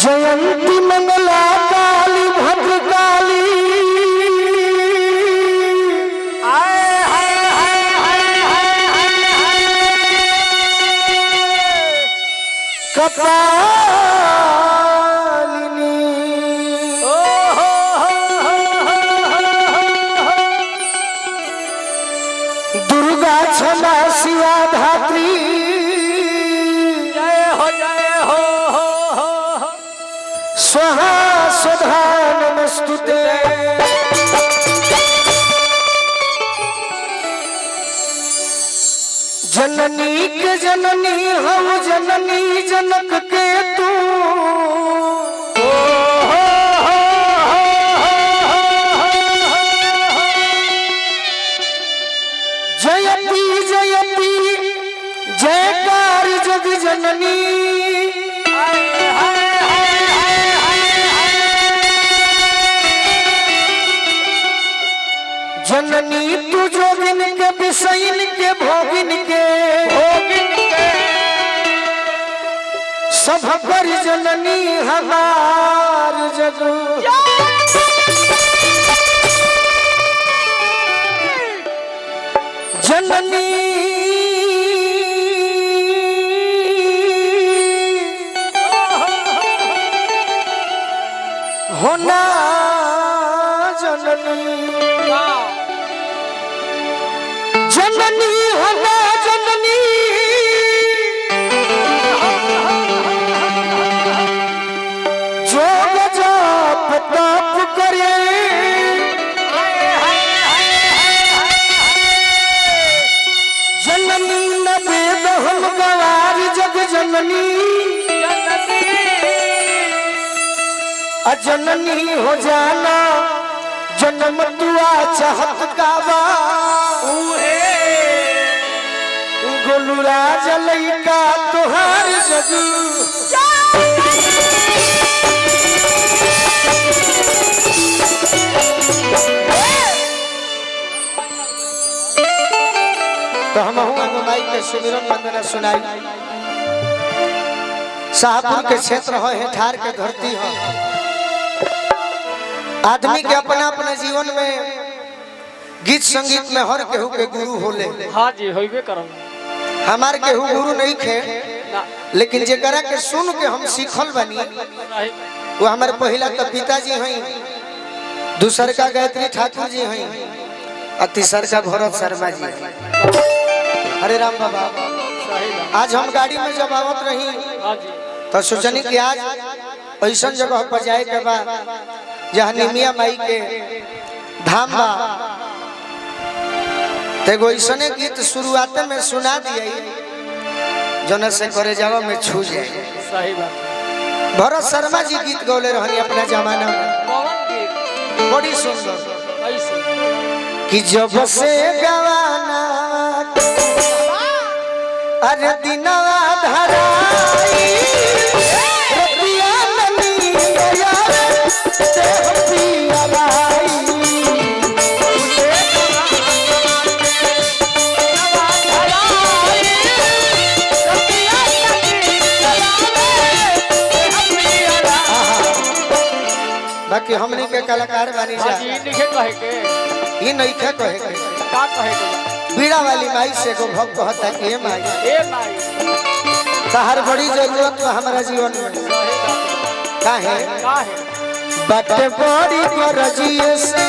जयंती मंगला काली भद्रकाली कपालिनी दुर्गा क्षमा शिवा धात्री स्वाहा स्वधा नमस्तुते। जननी के जननी हम जननी जनक के तू जयती जयती जयकार जग जननी जननी तू जोगिन के विषयन के भोगिन के सब कर जननी हमार जग जननी होना जननी जननी होना जननी जोग जाप ताप करे जननी न वेद हम गवार जग जननी अजननी हो जाना जन्म दुआ चाहत काबा गोलूराज लइका तुहार जग तो हम माई के सुमिरन वंदना सुनाई। शाहपुर के क्षेत्र हो हेठार के धरती हो। आदमी के अपना अपना जीवन में गीत संगीत में हर केहू के गुरु होले। हाँ जी होइबे करम। हमार केहू गुरु नहीं खे लेकिन जेकरा के सुन के हम सीखल बनी वो हमारे पहला तो पिताजी हैं, दूसर का गायत्री ठाकुर जी हैं और तीसर का भरत शर्मा जी। हरे राम बाबा। आज हम गाड़ी में जब आवत रही तो सोचनी कि आज ऐसा जगह पर जाए के बाद जहाँ निमिया माई के धाम बा तेगो ऐसने गीत शुरुआत में सुना दिए जोन से करे जावा में छू जाए। सही बात। भरत शर्मा जी गीत गौले रहनी अपना जमाना में बड़ी सुंदर कि जब से गवाना अरे दिनवा धराई रतिया ननी यार से पिया लाई बाकी हमनी के कलाकार बानी जा ई लिखे कहे के ई नहीं खे कहे के का कहे के बीड़ा वाली माई से को भक्त कहता कि ए माई तहर बड़ी जरूरत है हमारा जीवन में। काहे बाटे बड़ी गरजिए से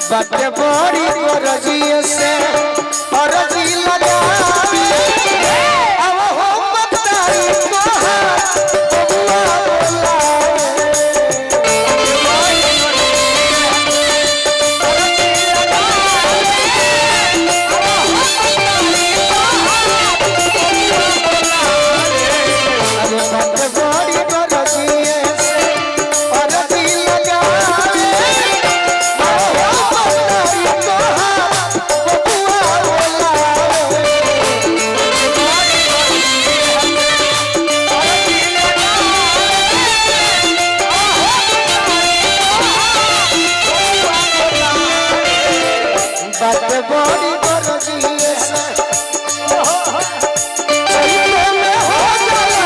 बाटे बड़ी गरजिए से और जी लगावे अब हो बताई कोहा बबुआ बड़ी गरजिए से चैते में हो जाला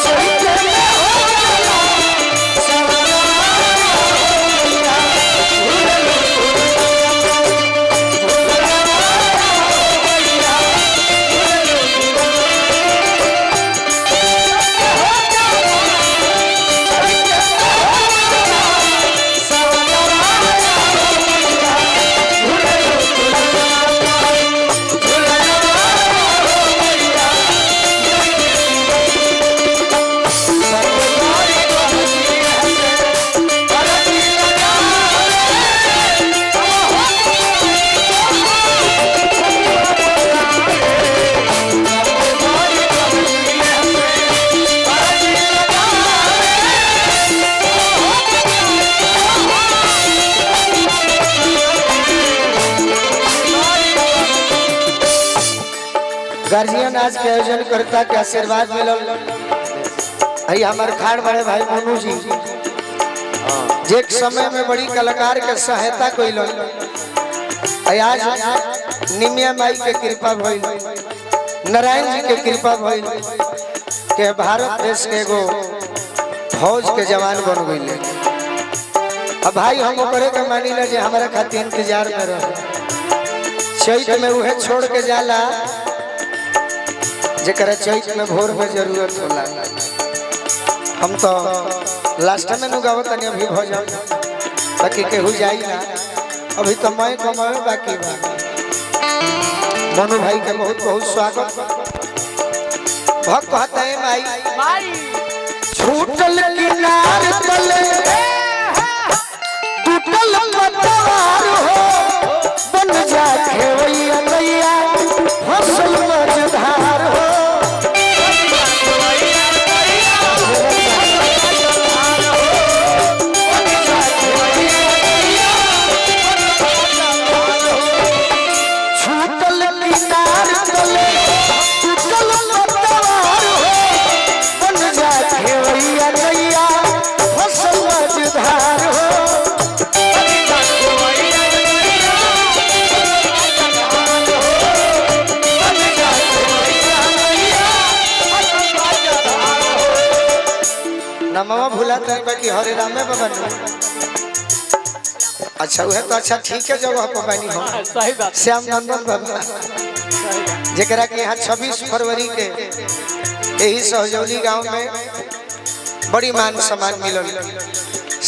चैते में हो जाला गार्जियन आज के आयोजन करता के आशीर्वाद मिलल आई हमार खाड़ बड़े भाई मोनू जी जे एक समय में बड़ी कलाकार के सहायता कइल आज निमिया माई के कृपा भइल नारायण जी के कृपा भइल के भारत देश के एगो फौज के जवान बन गइले। अब भाई हम ओकरे के मानिला जे हमारा खातिर इंतजार में रहे चैत में उहे छोड़ के जाला जेकरा चैत में भोर में जरूरत होला। हम तो लास्ट में नु गावत नहीं अभी भजन बाकी केहू जाई ना अभी तो मैं कमावे बाकी बा। मनु भाई के बहुत बहुत स्वागत। भक्त कहते हैं माई छूटल किनार तले टूटल पतवार हो बन जा खेवैया नैया फसल मझधार हो नमवा भूला बाकी हरे राम में बाबा अच्छा वह तो अच्छा ठीक है जगह पर बनी हो सही बात श्याम नंदन बाबा जेकरा के यहाँ 26 फरवरी के यही सहजौली गांव में बड़ी मान सम्मान मिलल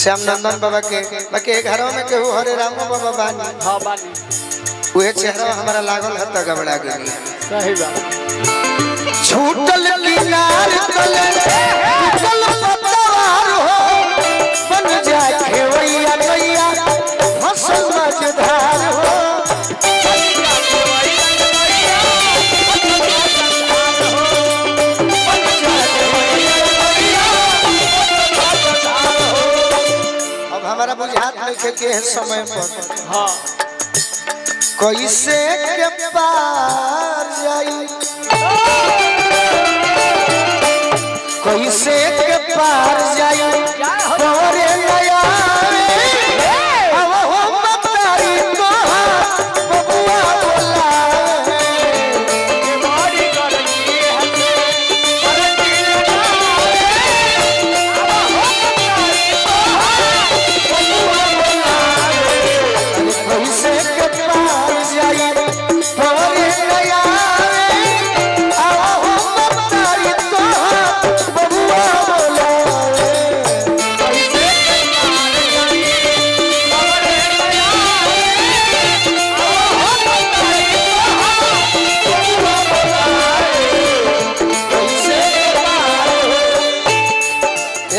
श्याम नंदन बाबा के बाकी घरों में केहू हरे राम बाबा बानी हां बानी वह चेहरा हमारा लागल है त गबड़ा गई। सही बात छूटल किनार तले टूटल पतवार हो बन जा खेवैया नैया फसल मझधार हो अब हमारा बुझात नहीं के समय पर हां कैसे के पार जाई कैसे के पार जाई तोरे नया अब हम बताई तो बबुआ बोला बड़ी गरजी हसे पर दिल कैसे के पार जाई तोरे नया अब हम बताई तो बबुआ बोला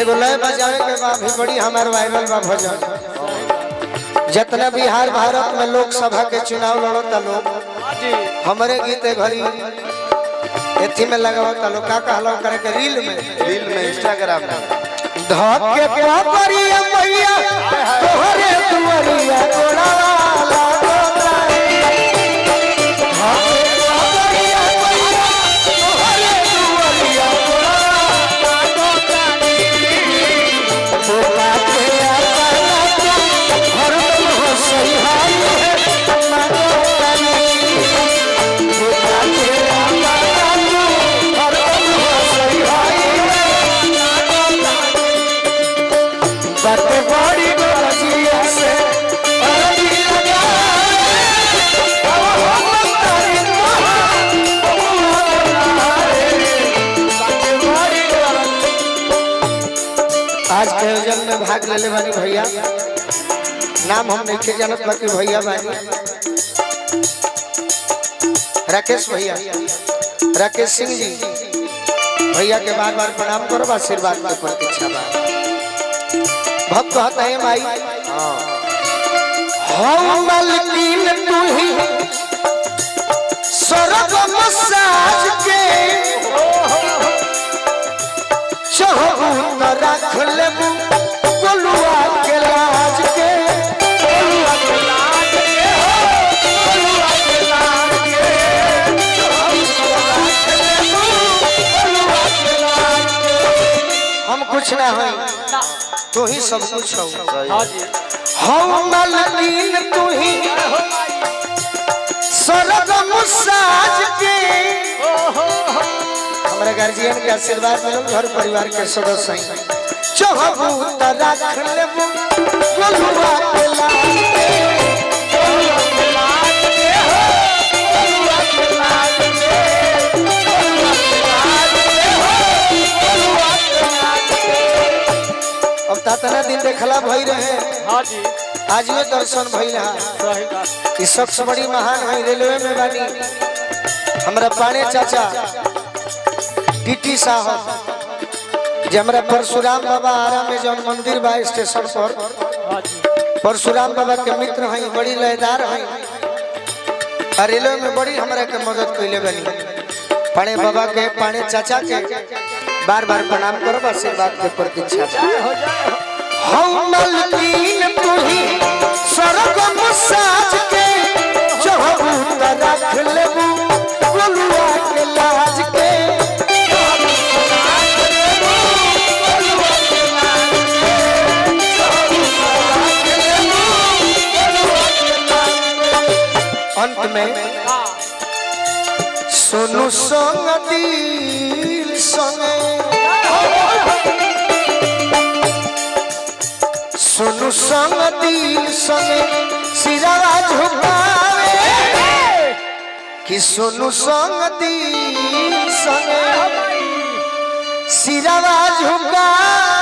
एगो लय बजावे के बा भी बड़ी हमार वायरल बा भजन जितना बिहार भारत में लोकसभा के चुनाव लड़ता लोग जी हमारे गीत घड़ी एथी में लगावता लोग का कहलो करे के रील में इंस्टाग्राम में धके पापरिया मैया तोहरे दुआरिया गोड़ाला सही हाल है बाटे बड़ी गरजिया से अरजी लगावे अब हम तारी आज के आयोजन में भाग लेले बानी भैया नाम हम नहीं जानत बाकी भैया बानी राकेश भैया राकेश सिंह जी भैया के बार बार प्रणाम करो आशीर्वाद की प्रतीक्षा बा भक्त कहता है माई हम मलकीन तू ही स्वर्ग मसाज के चाहू न रख लेबू गोलुआ के लाज के गोलुआ के लाज के हो गोलुआ के लाज के हम कुछ ना है तू ही सब कुछ हो हम मलकीन तू ही स्वर्ग मसाज के हमारे गार्जियन के आशीर्वाद मिलो घर परिवार के सदस्य हैं चाहबू त रख लेबू गोलुआ के लाज के गोलुआ के लाज के हो गोलुआ के लाज के गोलुआ के लाज के हो गोलुआ के लाज के अब तातना दिन देखला भई रहे हां जी आज में दर्शन भइल है सही बात इस शख्स बड़ी महान है रेलवे में बानी हमरा पाने चाचा टीटी साहब जे हमरा परशुराम बाबा आरा में जौन मंदिर बा स्टेशन पर परशुराम बाबा के मित्र हैं बड़ी लयदार हैं रेलवे में बड़ी हमरा के मदद कैले बनी पाने बाबा के पाने चाचा के बार बार प्रणाम करो आशीर्वाद के प्रतीक्षा हो जाए हम मलकीन तू ही स्वर्ग मसाज के चाहबू त रख लेबू गोलुआ के लाज के अंत में सोनू संग दिल संगे सोनू संग दिल संगे सिरावा झुकावे कि सोनू संग दिल संगे सिरावा झुकावे